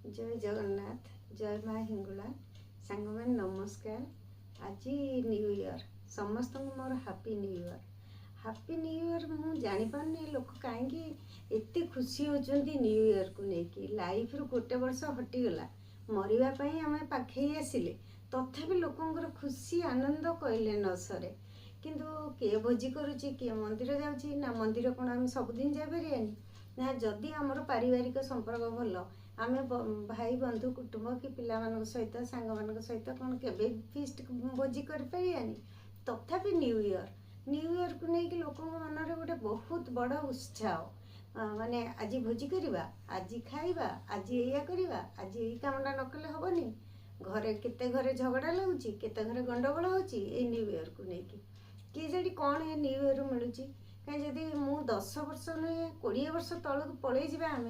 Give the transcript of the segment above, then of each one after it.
जय जगन्नाथ जय माँ हिंगुला सांग मैंने नमस्कार। आज न्यू ईयर समस्त मोर हैप्पी न्यू ईयर मु जानी पारनी लोक कहीं एते खुशी होचंती न्यू ईयर को लेकिन लाइफ रु गोटे वर्ष हटिगला मरवाई आम पाखे आसिले तथापि लोकंर खुशी आनंद कहले न सरे। किंतु किए भोजी करुच्ची किए मंदिर जाऊँगी ना मंदिर कौन आम सबुदिन जापारानी ना जदि आमर पारिवारिक संपर्क भल आम भाई बंधु कुटुंब कि पिला सहित सांग मान सहित कौन के फिस्ट भोजी करें तथापि न्यू ईयर को लेकिन लोक मन में गोटे बहुत बड़ उत्साह माने आज भोजी करवा आज खाइबा आज या करवा आज यही कामटा न कले हेनी घरे केते घरे झगड़ा लगुच केते घरे गंडगोल होची ए न्यू ईयर को लेकिन किए जड़ी कौन ए न्यू ईयर मिलूँ कहीं जदि मु 10 वर्ष नुहे 20 वर्ष तलक पलि जावा आम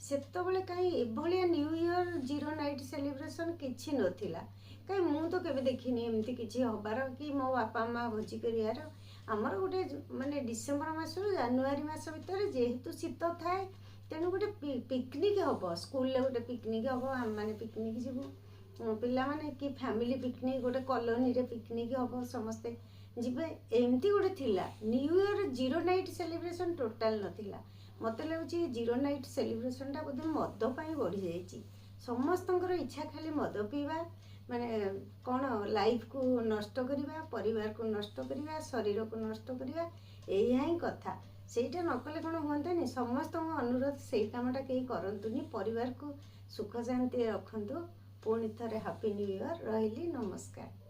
सेतबले कहीं एभलिया new year zero night celebration किछि नथिला कहीं मु तो केबे देखिनी एमती किछि हबार कि मो बापा माँ भोजी करियार आमर गोटे माने डिसेम्बर मास जानुआरी मास भितर जेहेतु शीत थाए तेणु गोटे पिकनिक हम स्कूल गोटे पिकनिक हम आम मैंने पिकनिक जीवु पिला माने कि फैमिली पिकनिक गोटे कॉलोनी रे पिकनिक हम समस्ते जीवे एमती गोटे थिला new year zero night celebration total नथिला मत लगुच जीरो नाइट सेलिब्रेशन टा बोधे मद पाई बढ़ी जाइए समस्तंकर इच्छा खाली मद पीवा माने कौन लाइफ को नष्ट करवा परिवार को नष्ट करवा शरीर को नष्ट करवा यही ही कथा सेटा नकले कौन हुआंतानी समस्त अनुरोध से कामटा कहीं करतुनी परिवार को सुख शांति रखु पुणी थे हैप्पी न्यू ईयर रही नमस्कार।